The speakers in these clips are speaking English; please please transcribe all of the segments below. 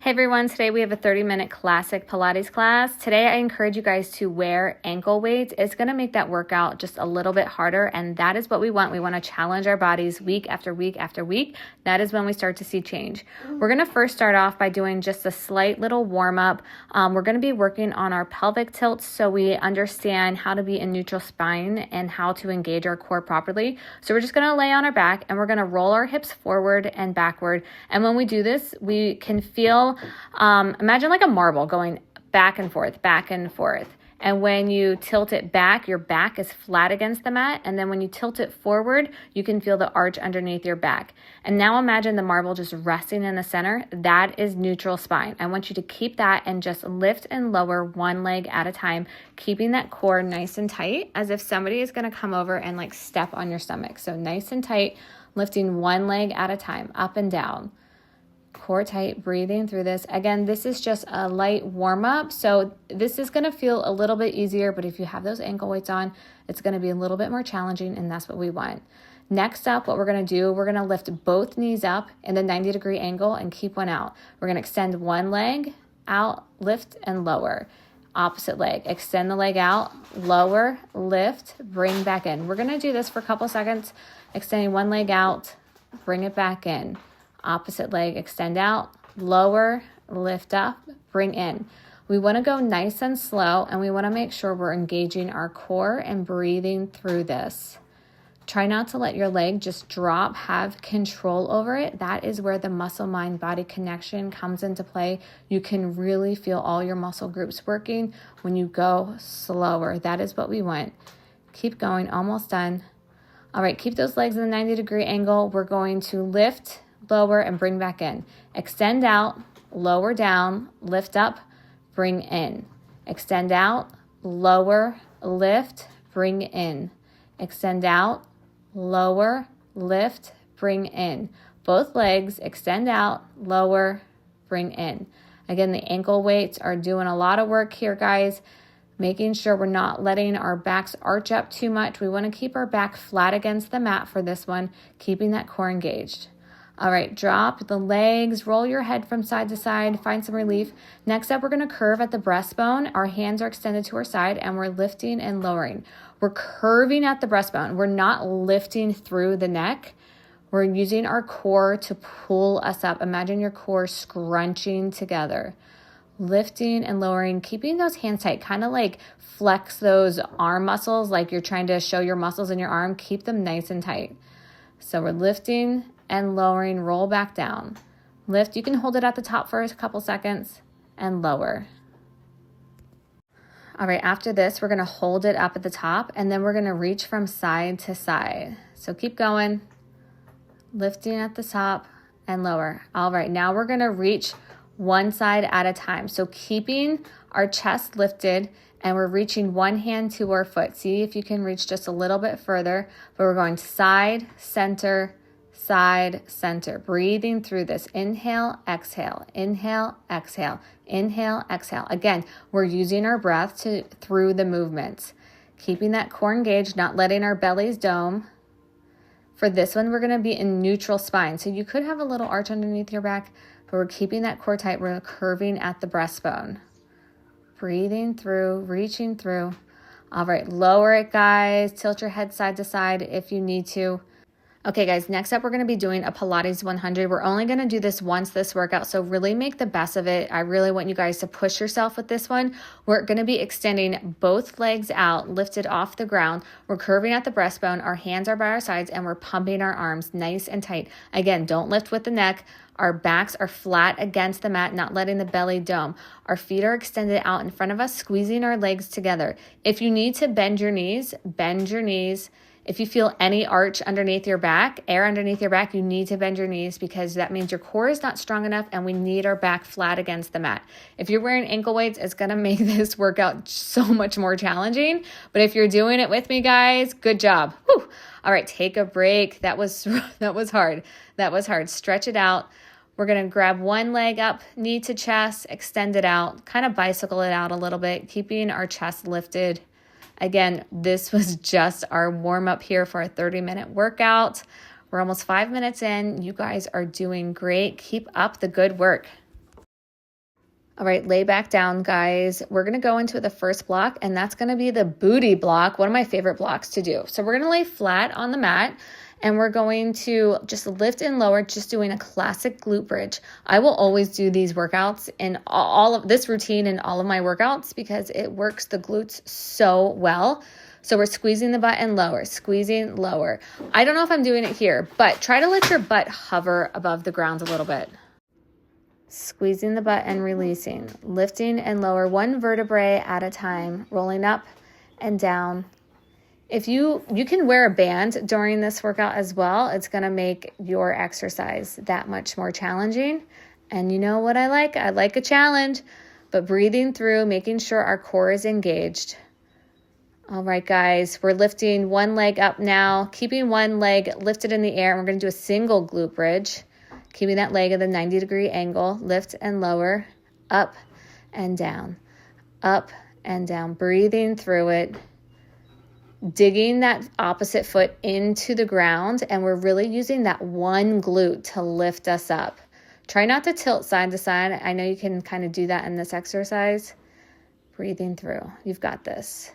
Hey everyone, today we have a 30-minute classic Pilates class. Today I encourage you guys to wear ankle weights. It's going to make that workout just a little bit harder, and that is what we want. We want to challenge our bodies week after week after week. That is when we start to see change. We're going to first start off by doing just a slight little warm-up. We're going to be working on our pelvic tilts so we understand how to be in neutral spine and how to engage our core properly. So we're just going to lay on our back and we're going to roll our hips forward and backward. And when we do this, we can feel imagine like a marble going back and forth, back and forth. And when you tilt it back, your back is flat against the mat. And then when you tilt it forward, you can feel the arch underneath your back. And now imagine the marble just resting in the center. That is neutral spine. I want you to keep that and just lift and lower one leg at a time, keeping that core nice and tight as if somebody is going to come over and like step on your stomach. So nice and tight, lifting one leg at a time, up and down. Core tight, breathing through this. Again, this is just a light warm up. So this is going to feel a little bit easier, but if you have those ankle weights on, it's going to be a little bit more challenging, and that's what we want. Next up, what we're going to do, we're going to lift both knees up in the 90-degree angle and keep one out. We're going to extend one leg out, lift and lower. Opposite leg, extend the leg out, lower, lift, bring back in. We're going to do this for a couple seconds, extending one leg out, bring it back in. Opposite leg, extend out, lower, lift up, bring in. We want to go nice and slow, and we want to make sure we're engaging our core and breathing through this. Try not to let your leg just drop, have control over it. That is where the muscle-mind-body connection comes into play. You can really feel all your muscle groups working when you go slower. That is what we want. Keep going, almost done. All right, keep those legs in the 90-degree angle. We're going to lift, lower, and bring back in. Extend out, lower down, lift up, bring in. Extend out, lower, lift, bring in. Extend out, lower, lift, bring in. Both legs, extend out, lower, bring in. Again, the ankle weights are doing a lot of work here, guys. Making sure we're not letting our backs arch up too much. We want to keep our back flat against the mat for this one, keeping that core engaged. All right, drop the legs, roll your head from side to side, find some relief. Next up, we're going to curve at the breastbone. Our hands are extended to our side, and we're lifting and lowering. We're curving at the breastbone. We're not lifting through the neck. We're using our core to pull us up. Imagine your core scrunching together. Lifting and lowering, keeping those hands tight, kind of like flex those arm muscles, like you're trying to show your muscles in your arm. Keep them nice and tight. So we're lifting and lowering, roll back down. Lift, you can hold it at the top for a couple seconds, and lower. All right, after this, we're gonna hold it up at the top, and then we're gonna reach from side to side. So keep going, lifting at the top and lower. All right, now we're gonna reach one side at a time. So keeping our chest lifted, and we're reaching one hand to our foot. See if you can reach just a little bit further, but we're going side, center, side, center. Breathing through this. Inhale, exhale, inhale, exhale, inhale, exhale. Again, we're using our breath through the movements. Keeping that core engaged, not letting our bellies dome. For this one, we're going to be in neutral spine. So you could have a little arch underneath your back, but we're keeping that core tight. We're curving at the breastbone. Breathing through, reaching through. All right, lower it, guys. Tilt your head side to side if you need to. Okay, guys, next up, we're going to be doing a Pilates 100. We're only going to do this once this workout, so really make the best of it. I really want you guys to push yourself with this one. We're going to be extending both legs out, lifted off the ground. We're curving at the breastbone. Our hands are by our sides, and we're pumping our arms nice and tight. Again, don't lift with the neck. Our backs are flat against the mat, not letting the belly dome. Our feet are extended out in front of us, squeezing our legs together. If you need to bend your knees, bend your knees. If you feel any arch underneath your back, air underneath your back, you need to bend your knees because that means your core is not strong enough and we need our back flat against the mat. If you're wearing ankle weights, it's going to make this workout so much more challenging. But if you're doing it with me, guys, good job. Whew. All right, take a break. That was hard. That was hard. Stretch it out. We're going to grab one leg up, knee to chest, extend it out, kind of bicycle it out a little bit, keeping our chest lifted. Again, this was just our warm up here for a 30-minute workout. We're almost 5 minutes in. You guys are doing great. Keep up the good work. All right, lay back down, guys. We're going to go into the first block, and that's going to be the booty block, one of my favorite blocks to do. So we're going to lay flat on the mat, and we're going to just lift and lower, just doing a classic glute bridge. I will always do these workouts in all of this routine in all of my workouts because it works the glutes so well. So we're squeezing the butt and lower, squeezing, lower. I don't know if I'm doing it here, but try to let your butt hover above the ground a little bit. Squeezing the butt and releasing, lifting and lower, one vertebrae at a time, rolling up and down. If you can wear a band during this workout as well, it's going to make your exercise that much more challenging. And you know what I like? I like a challenge, but breathing through, making sure our core is engaged. All right, guys, we're lifting one leg up now, keeping one leg lifted in the air. And we're going to do a single glute bridge, keeping that leg at a 90-degree angle, lift and lower, up and down, breathing through it, digging that opposite foot into the ground, and we're really using that one glute to lift us up. Try not to tilt side to side. I know you can kind of do that in this exercise. Breathing through. You've got this.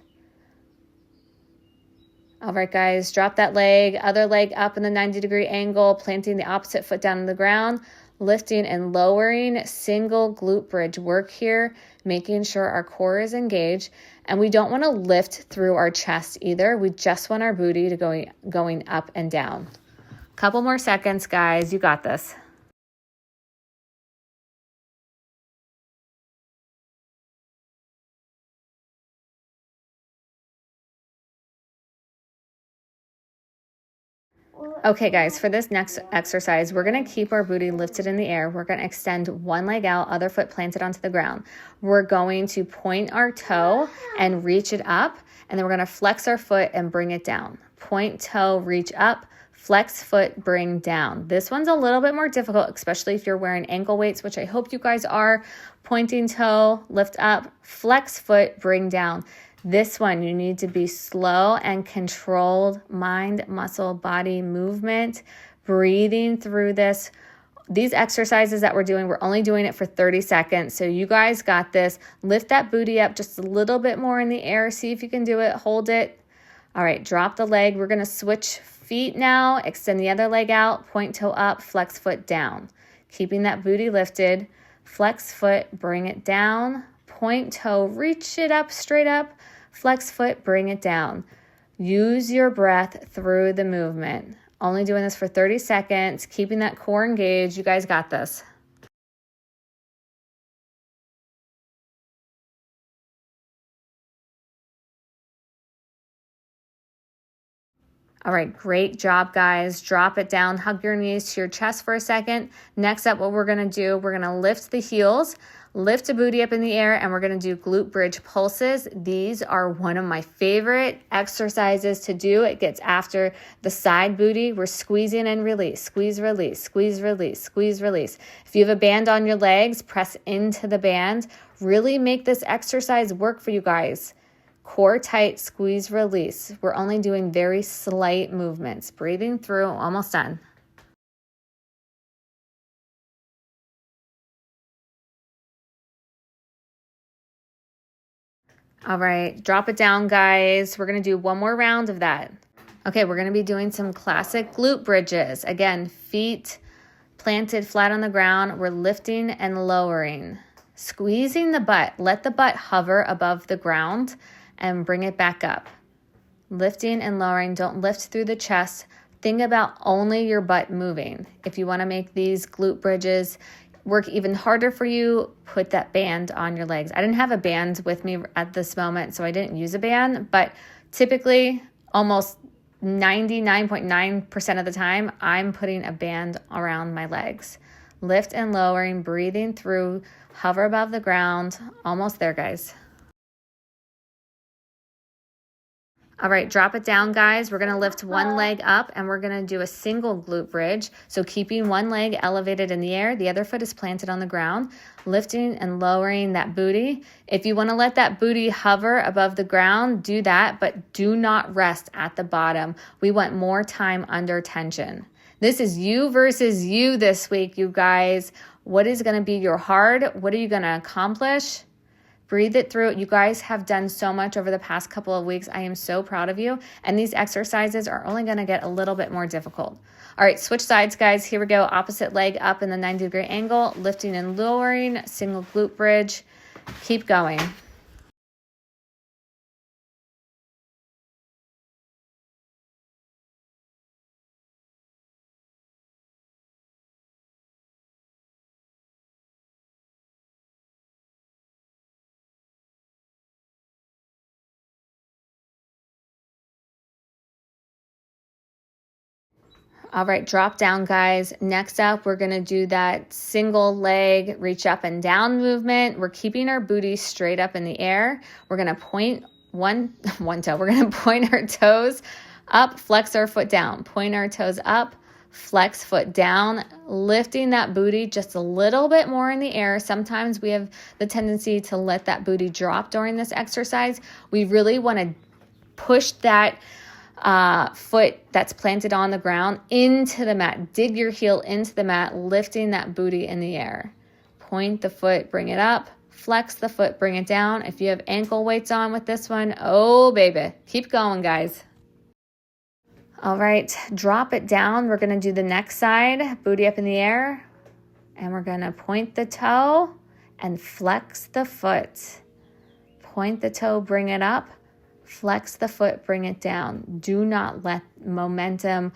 All right, guys, drop that leg, other leg up in the 90-degree angle, planting the opposite foot down on the ground, lifting and lowering, single glute bridge work here, making sure our core is engaged. And we don't want to lift through our chest either. We just want our booty to going up and down. Couple more seconds, guys. You got this. Okay, guys, for this next exercise, we're going to keep our booty lifted in the air. We're going to extend one leg out, other foot planted onto the ground. We're going to point our toe and reach it up, and then we're going to flex our foot and bring it down. Point toe, reach up, flex foot, bring down. This one's a little bit more difficult, especially if you're wearing ankle weights, which I hope you guys are. Pointing toe, lift up, flex foot, bring down. This one, you need to be slow and controlled mind, muscle, body movement, breathing through this. These exercises that we're doing, we're only doing it for 30 seconds. So you guys got this. Lift that booty up just a little bit more in the air. See if you can do it. Hold it. All right, drop the leg. We're going to switch feet now. Extend the other leg out. Point toe up, flex foot down. Keeping that booty lifted. Flex foot, bring it down. Point toe, reach it up, straight up. Flex foot, bring it down. Use your breath through the movement. Only doing this for 30 seconds, keeping that core engaged. You guys got this. All right, great job, guys. Drop it down, hug your knees to your chest for a second. Next up, what we're gonna do, we're gonna lift the heels, lift the booty up in the air, and we're gonna do glute bridge pulses. These are one of my favorite exercises to do. It gets after the side booty. We're squeezing and release, squeeze, release, squeeze, release, squeeze, release. If you have a band on your legs, press into the band. Really make this exercise work for you guys. Core tight, squeeze, release. We're only doing very slight movements. Breathing through, almost done. All right, drop it down, guys. We're gonna do one more round of that. Okay, we're gonna be doing some classic glute bridges. Again, feet planted flat on the ground. We're lifting and lowering. Squeezing the butt. Let the butt hover above the ground and bring it back up. Lifting and lowering. Don't lift through the chest. Think about only your butt moving. If you want to make these glute bridges work even harder for you, put that band on your legs. I didn't have a band with me at this moment, so I didn't use a band, but typically almost 99.9% of the time, I'm putting a band around my legs. Lift and lowering, breathing through, hover above the ground. Almost there, guys. All right, drop it down, guys. We're gonna lift one leg up and we're gonna do a single glute bridge. So keeping one leg elevated in the air, the other foot is planted on the ground, lifting and lowering that booty. If you wanna let that booty hover above the ground, do that, but do not rest at the bottom. We want more time under tension. This is you versus you this week, you guys. What is going to be your hard? What are you going to accomplish? Breathe it through. You guys have done so much over the past couple of weeks. I am so proud of you. And these exercises are only going to get a little bit more difficult. All right, switch sides, guys. Here we go. Opposite leg up in the 90-degree angle, lifting and lowering, single glute bridge. Keep going. All right, drop down, guys. Next up, we're going to do that single leg reach up and down movement. We're keeping our booty straight up in the air. We're going to point one toe. We're going to point our toes up, flex our foot down. Point our toes up, flex foot down, lifting that booty just a little bit more in the air. Sometimes we have the tendency to let that booty drop during this exercise. We really want to push that foot that's planted on the ground into the mat. Dig your heel into the mat, lifting that booty in the air. Point the foot, bring it up, flex the foot, bring it down. If you have ankle weights on with this one, oh baby, keep going, guys. All right, drop it down. We're going to do the next side, booty up in the air, and we're going to point the toe and flex the foot. Point the toe, bring it up. Flex the foot, bring it down. Do not let momentum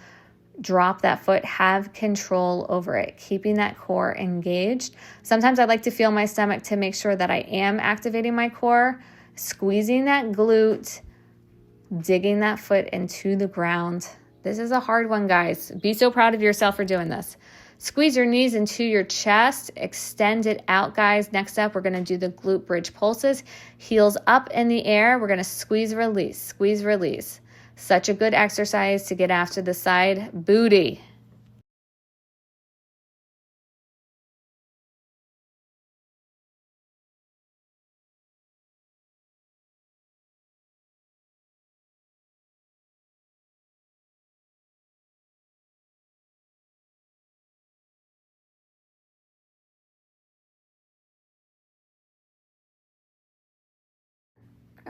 drop that foot. Have control over it, keeping that core engaged. Sometimes I like to feel my stomach to make sure that I am activating my core, squeezing that glute, digging that foot into the ground. This is a hard one, guys. Be so proud of yourself for doing this. Squeeze your knees into your chest. Extend it out, guys. Next up, we're going to do the glute bridge pulses. Heels up in the air. We're going to squeeze, release, squeeze, release. Such a good exercise to get after the side booty.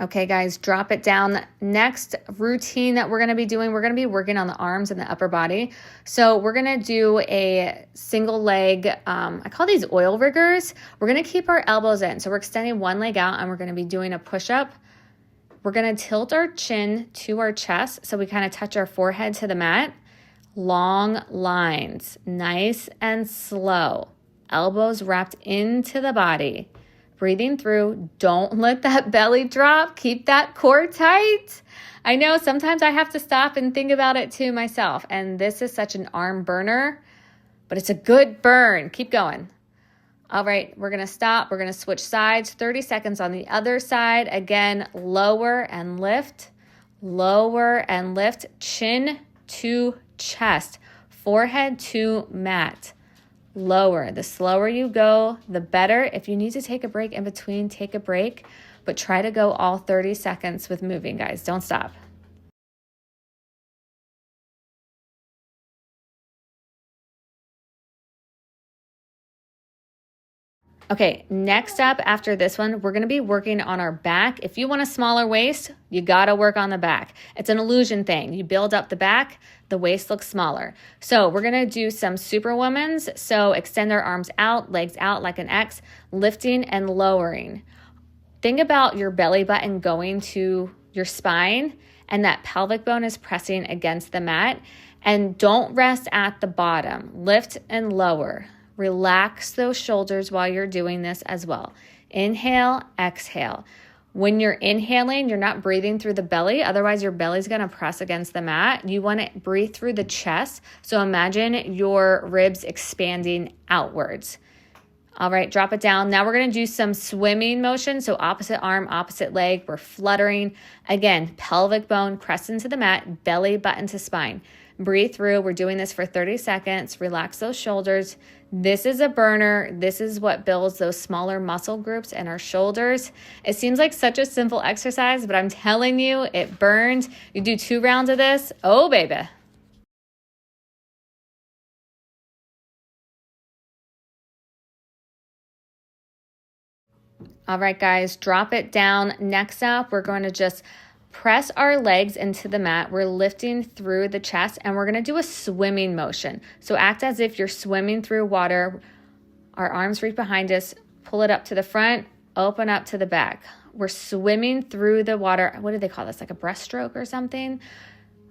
Okay, guys, drop it down. Next routine that we're going to be doing, we're going to be working on the arms and the upper body. So we're going to do a single leg, I call these oil riggers. We're going to keep our elbows in. So we're extending one leg out and we're going to be doing a push-up. We're going to tilt our chin to our chest so we kind of touch our forehead to the mat. Long lines, nice and slow. Elbows wrapped into the body. Breathing through. Don't let that belly drop. Keep that core tight. I know sometimes I have to stop and think about it too myself. And this is such an arm burner, but it's a good burn. Keep going. All right, we're going to stop. We're going to switch sides. 30 seconds on the other side. Again, lower and lift. Lower and lift. Chin to chest. Forehead to mat. Lower. The slower you go, the better. If you need to take a break in between, take a break, but try to go all 30 seconds with moving, guys. Don't stop. Okay, next up after this one, we're going to be working on our back. If you want a smaller waist, you got to work on the back. It's an illusion thing. You build up the back, the waist looks smaller. So we're going to do some superwomans. So extend our arms out, legs out like an X, lifting and lowering. Think about your belly button going to your spine and that pelvic bone is pressing against the mat. And don't rest at the bottom. Lift and lower. Relax those shoulders while you're doing this as well. Inhale, exhale. When you're inhaling, you're not breathing through the belly. Otherwise, your belly's going to press against the mat. You want to breathe through the chest. So imagine your ribs expanding outwards. All right, drop it down. Now we're going to do some swimming motion. So opposite arm, opposite leg. We're fluttering. Again, pelvic bone press into the mat, belly button to spine. Breathe through. We're doing this for 30 seconds. Relax those shoulders. This is a burner. This is what builds those smaller muscle groups in our shoulders. It seems like such a simple exercise, but I'm telling you, it burns. You do 2 rounds of this. Oh, baby. All right, guys, drop it down. Next up, we're going to just press our legs into the mat. We're lifting through the chest, and we're going to do a swimming motion. So act as if you're swimming through water. Our arms reach behind us, pull it up to the front, open up to the back. We're swimming through the water. What do they call this? Like a breaststroke or something?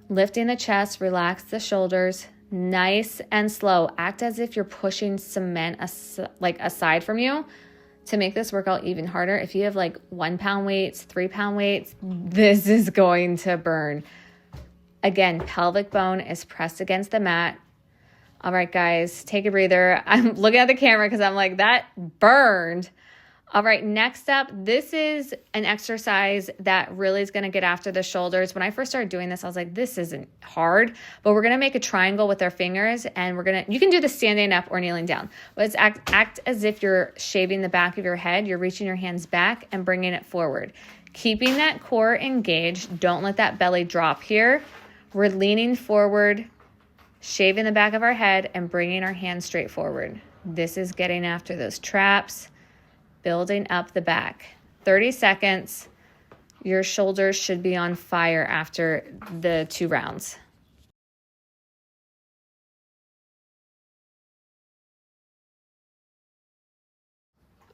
Lifting the chest, relax the shoulders, nice and slow. Act as if you're pushing cement aside from you. To make this workout even harder, if you have like 1 pound weights, 3 pound weights, this is going to burn. Again, pelvic bone is pressed against the mat. All right, guys, take a breather. I'm looking at the camera because I'm like, that burned. All right, next up, this is an exercise that really is going to get after the shoulders. When I first started doing this, I was like, this isn't hard, but we're going to make a triangle with our fingers, and you can do this standing up or kneeling down. Let's act as if you're shaving the back of your head. You're reaching your hands back and bringing it forward. Keeping that core engaged. Don't let that belly drop here. We're leaning forward, shaving the back of our head, and bringing our hands straight forward. This is getting after those traps. Building up the back. 30 seconds. Your shoulders should be on fire after the 2 rounds.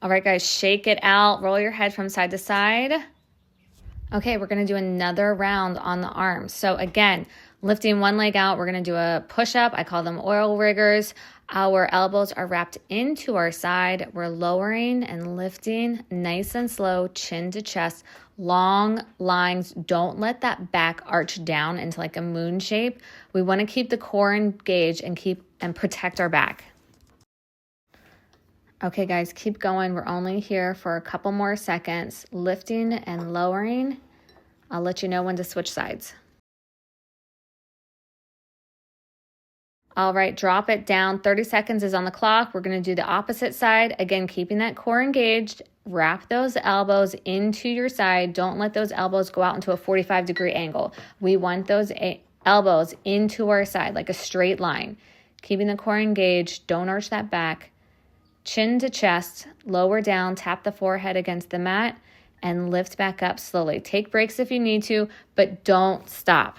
All right, guys, shake it out. Roll your head from side to side. Okay, we're going to do another round on the arms. So again, lifting one leg out, we're going to do a push-up. I call them oil riggers. Our elbows are wrapped into our side. We're lowering and lifting nice and slow, chin to chest, long lines. Don't let that back arch down into like a moon shape. We want to keep the core engaged and protect our back. Okay, guys, keep going. We're only here for a couple more seconds. Lifting and lowering. I'll let you know when to switch sides. All right, drop it down. 30 seconds is on the clock. We're going to do the opposite side. Again, keeping that core engaged. Wrap those elbows into your side. Don't let those elbows go out into a 45-degree angle. We want those elbows into our side like a straight line. Keeping the core engaged. Don't arch that back. Chin to chest. Lower down. Tap the forehead against the mat and lift back up slowly. Take breaks if you need to, but don't stop.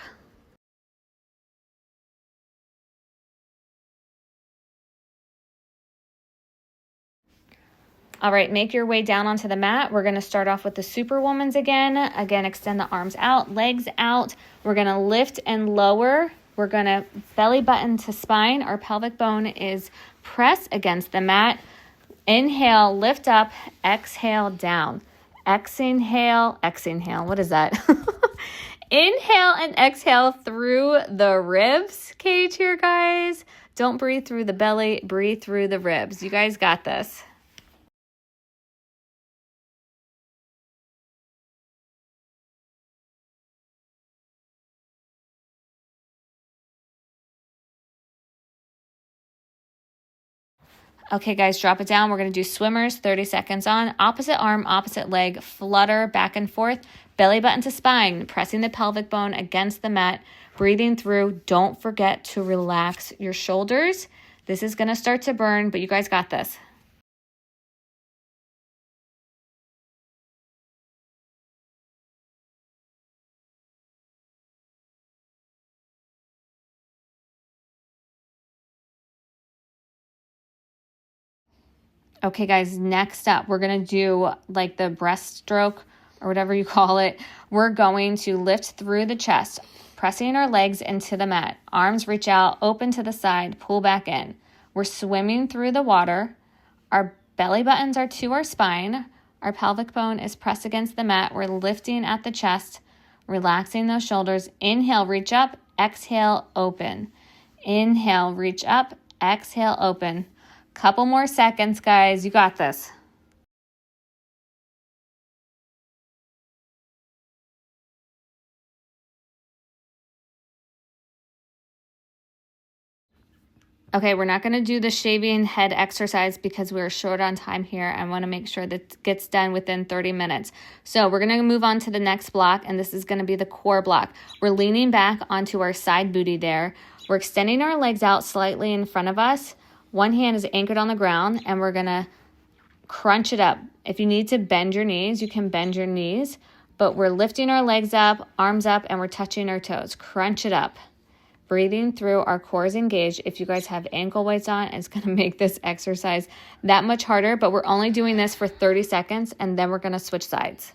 All right, make your way down onto the mat. We're going to start off with the Superwomans again. Again, extend the arms out, legs out. We're going to lift and lower. We're going to belly button to spine. Our pelvic bone is pressed against the mat. Inhale, lift up, exhale, down. Exhale, what is that? Inhale and exhale through the ribs cage here, guys. Don't breathe through the belly, breathe through the ribs. You guys got this. Okay, guys, drop it down. We're going to do swimmers, 30 seconds on. Opposite arm, opposite leg, flutter back and forth. Belly button to spine, pressing the pelvic bone against the mat, breathing through. Don't forget to relax your shoulders. This is going to start to burn, but you guys got this. Okay, guys, next up, we're going to do like the breaststroke or whatever you call it. We're going to lift through the chest, pressing our legs into the mat. Arms reach out, open to the side, pull back in. We're swimming through the water. Our belly buttons are to our spine. Our pelvic bone is pressed against the mat. We're lifting at the chest, relaxing those shoulders. Inhale, reach up. Exhale, open. Inhale, reach up. Exhale, open. Couple more seconds, guys. You got this. Okay, we're not going to do the shaving head exercise because we're short on time here. I want to make sure that it gets done within 30 minutes. So we're going to move on to the next block, and this is going to be the core block. We're leaning back onto our side booty there. We're extending our legs out slightly in front of us. One hand is anchored on the ground, and we're going to Crunch it up. If you need to bend your knees, you can bend your knees, but we're lifting our legs up, arms up, and we're touching our toes. Crunch it up. Breathing through, our core is engaged. If you guys have ankle weights on, it's going to make this exercise that much harder, but we're only doing this for 30 seconds, and then we're going to switch sides.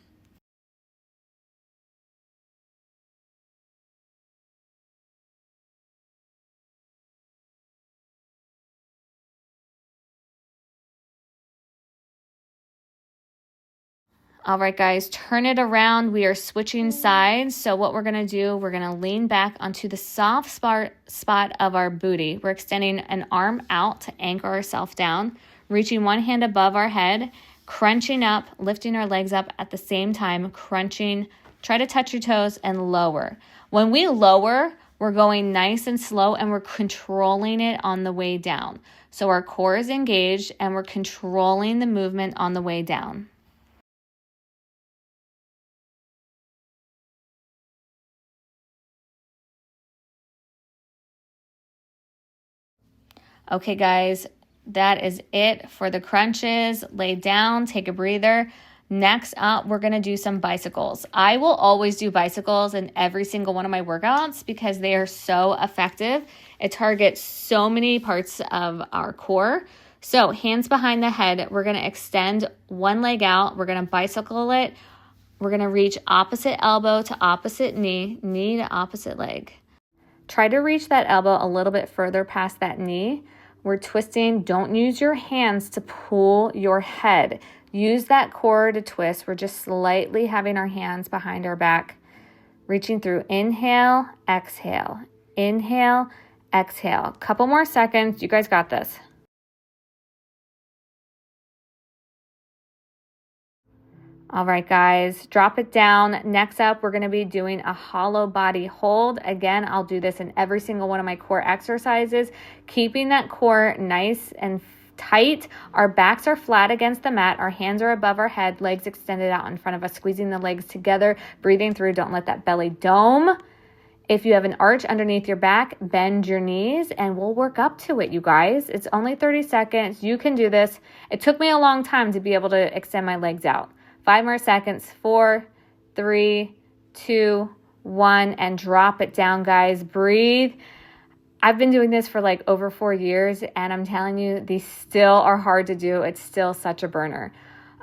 All right, guys, turn it around. We are switching sides. So what we're going to do, we're going to lean back onto the soft spot of our booty. We're extending an arm out to anchor ourselves down, reaching one hand above our head, crunching up, lifting our legs up at the same time, crunching. Try to touch your toes and lower. When we lower, we're going nice and slow and we're controlling it on the way down. So our core is engaged and we're controlling the movement on the way down. Okay, guys, that is it for the crunches. Lay down, take a breather. Next up, we're going to do some bicycles. I will always do bicycles in every single one of my workouts because they are so effective. It targets so many parts of our core. So hands behind the head, we're going to extend one leg out. We're going to bicycle it. We're going to reach opposite elbow to opposite knee, knee to opposite leg. Try to reach that elbow a little bit further past that knee. We're twisting. Don't use your hands to pull your head. Use that core to twist. We're just slightly having our hands behind our back. Reaching through. Inhale, exhale. Inhale, exhale. Couple more seconds. You guys got this. All right, guys, drop it down. Next up, we're going to be doing a hollow body hold. Again, I'll do this in every single one of my core exercises, keeping that core nice and tight. Our backs are flat against the mat. Our hands are above our head, legs extended out in front of us, squeezing the legs together, breathing through. Don't let that belly dome. If you have an arch underneath your back, bend your knees and we'll work up to it, you guys. It's only 30 seconds. You can do this. It took me a long time to be able to extend my legs out. 5 more seconds. 4, 3, 2, 1, and drop it down, guys. Breathe. I've been doing this for like over 4 years, and I'm telling you, these still are hard to do. It's still such a burner.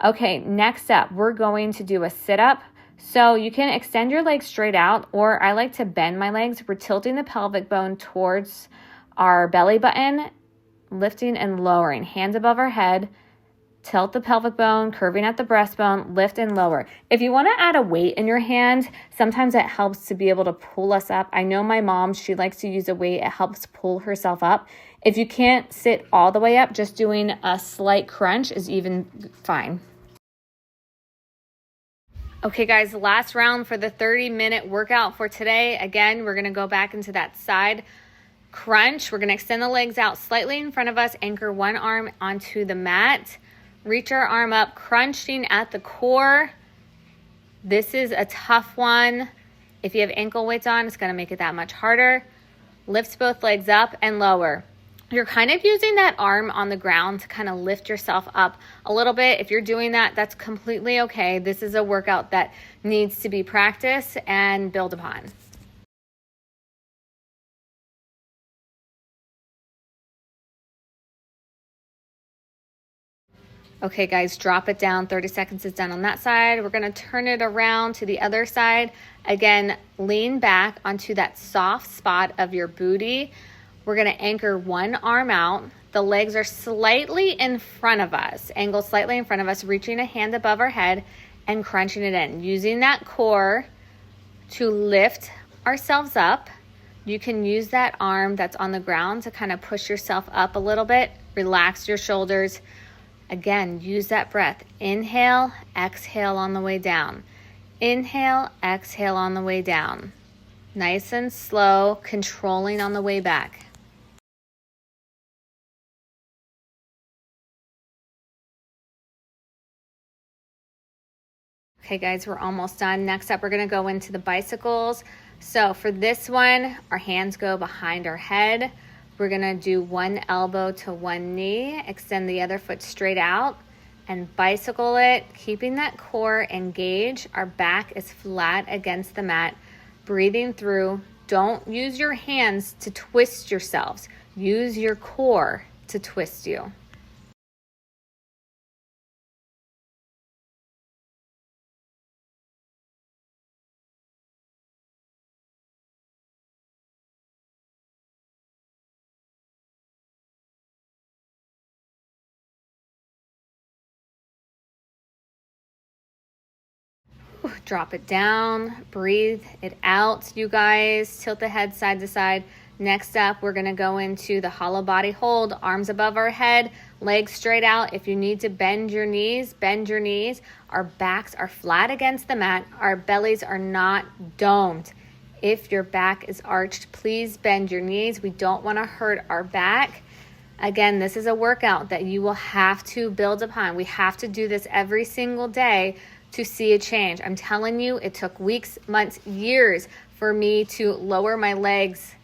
Okay, next up, we're going to do a sit-up. So you can extend your legs straight out, or I like to bend my legs. We're tilting the pelvic bone towards our belly button, lifting and lowering. Hands above our head. Tilt the pelvic bone, curving at the breastbone, lift and lower. If you want to add a weight in your hand, sometimes it helps to be able to pull us up. I know my mom, she likes to use a weight. It helps pull herself up. If you can't sit all the way up, just doing a slight crunch is even fine. Okay, guys, last round for the 30-minute workout for today. Again, we're going to go back into that side crunch. We're going to extend the legs out slightly in front of us, anchor one arm onto the mat. Reach our arm up, crunching at the core. This is a tough one. If you have ankle weights on, it's going to make it that much harder. Lift both legs up and lower. You're kind of using that arm on the ground to kind of lift yourself up a little bit. If you're doing that, that's completely okay. This is a workout that needs to be practiced and built upon. Okay, guys, drop it down. 30 seconds is done on that side. We're going to turn it around to the other side. Again, lean back onto that soft spot of your booty. We're going to anchor one arm out. The legs are slightly in front of us, angled slightly in front of us, reaching a hand above our head and crunching it in. Using that core to lift ourselves up. You can use that arm that's on the ground to kind of push yourself up a little bit. Relax your shoulders. Again, use that breath. Inhale, exhale on the way down. Inhale, exhale on the way down. Nice and slow, controlling on the way back. Okay, guys, we're almost done. Next up, we're going to go into the bicycles. So for this one, our hands go behind our head. We're going to do one elbow to one knee, extend the other foot straight out, and bicycle it, keeping that core engaged. Our back is flat against the mat, breathing through. Don't use your hands to twist yourselves. Use your core to twist you. Drop it down, breathe it out, you guys. Tilt the head side to side. Next up, we're gonna go into the hollow body hold, arms above our head, legs straight out. If you need to bend your knees, bend your knees. Our backs are flat against the mat. Our bellies are not domed. If your back is arched, please bend your knees. We don't wanna hurt our back. Again, this is a workout that you will have to build upon. We have to do this every single day to see a change. I'm telling you, it took weeks, months, years for me to lower my legs.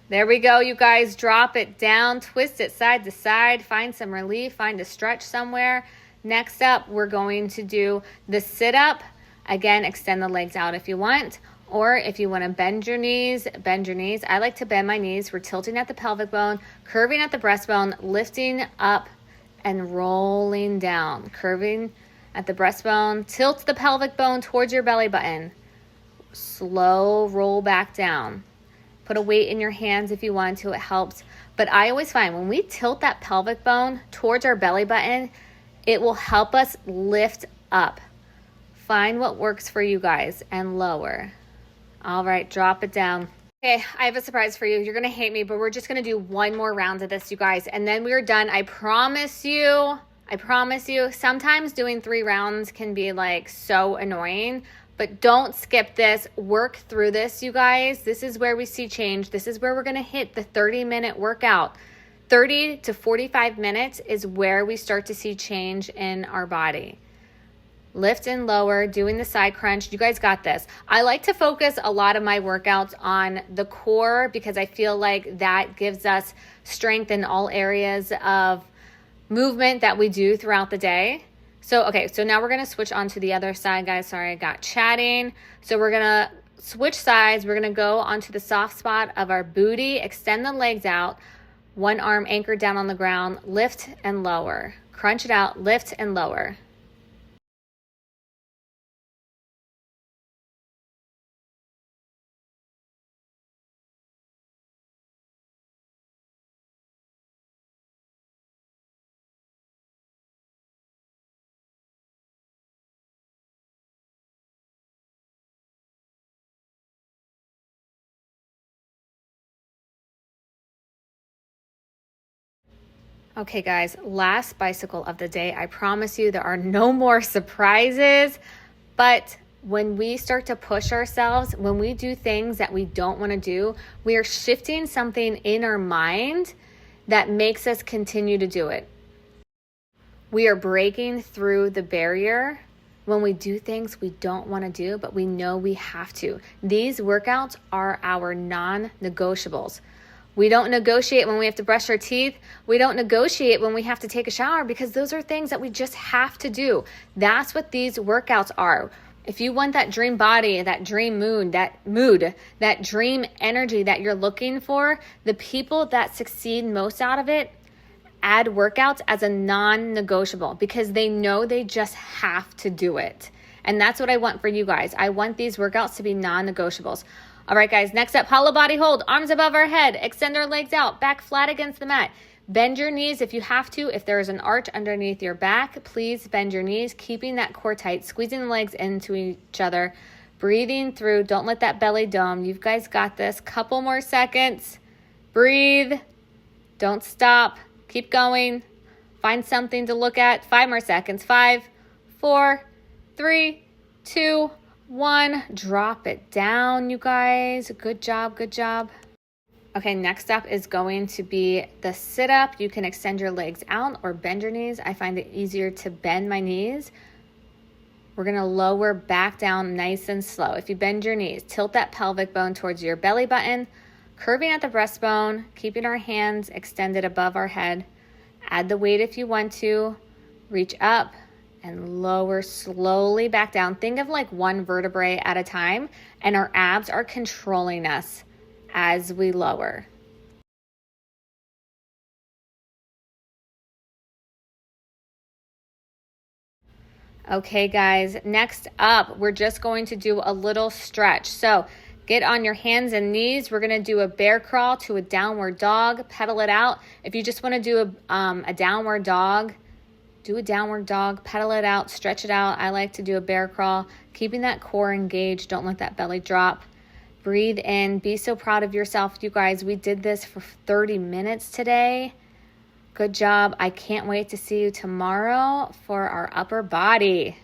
There we go, you guys. Drop it down, twist it side to side, find some relief, find a stretch somewhere. Next up, we're going to do the sit-up. Again, extend the legs out if you want, or if you want to bend your knees, bend your knees. I like to bend my knees. We're tilting at the pelvic bone, curving at the breastbone, lifting up and rolling down, curving at the breastbone. Tilt the pelvic bone towards your belly button. Slow roll back down. Put a weight in your hands if you want to, it helps. But I always find when we tilt that pelvic bone towards our belly button, it will help us lift up. Find what works for you guys and lower. All right, drop it down. Okay, I have a surprise for you. You're gonna hate me, but we're just gonna do one more round of this, you guys, and then we're done. I promise you. Sometimes doing 3 rounds can be like so annoying, but don't skip this. Work through this, you guys. This is where we see change. This is where we're gonna hit the 30-minute workout. 30 to 45 minutes is where we start to see change in our body. Lift and lower, doing the side crunch. You guys got this. I like to focus a lot of my workouts on the core because I feel like that gives us strength in all areas of movement that we do throughout the day. So now we're going to switch on to the other side, guys. Sorry, I got chatting. So we're going to switch sides. We're going to go onto the soft spot of our booty, extend the legs out, one arm anchored down on the ground, lift and lower. Crunch it out, lift and lower. Okay, guys, last bicycle of the day. I promise you there are no more surprises, but when we start to push ourselves, when we do things that we don't want to do, we are shifting something in our mind that makes us continue to do it. We are breaking through the barrier when we do things we don't want to do, but we know we have to. These workouts are our non-negotiables. We don't negotiate when we have to brush our teeth. We don't negotiate when we have to take a shower because those are things that we just have to do. That's what these workouts are. If you want that dream body, that dream mood, that dream energy that you're looking for, the people that succeed most out of it add workouts as a non-negotiable because they know they just have to do it. And that's what I want for you guys. I want these workouts to be non-negotiables. All right, guys, next up, hollow body hold, arms above our head, extend our legs out, back flat against the mat. Bend your knees if you have to. If there is an arch underneath your back, please bend your knees, keeping that core tight, squeezing the legs into each other, breathing through. Don't let that belly dome. You guys got this. Couple more seconds. Breathe. Don't stop. Keep going. Find something to look at. 5 more seconds. 5, 4, 3, 2, 1. Drop it down, you guys. Good job, good job. Okay, next up is going to be the sit-up. You can extend your legs out or bend your knees. I find it easier to bend my knees. We're going to lower back down nice and slow. If you bend your knees, tilt that pelvic bone towards your belly button, curving at the breastbone, keeping our hands extended above our head. Add the weight if you want to. Reach up and lower slowly back down. Think of like one vertebrae at a time, and our abs are controlling us as we lower. Okay, guys, next up, we're just going to do a little stretch. So get on your hands and knees. We're going to do a bear crawl to a downward dog. Pedal it out. If you just want to do a downward dog, do a downward dog, pedal it out, stretch it out. I like to do a bear crawl, keeping that core engaged. Don't let that belly drop. Breathe in. Be so proud of yourself, you guys. We did this for 30 minutes today. Good job. I can't wait to see you tomorrow for our upper body.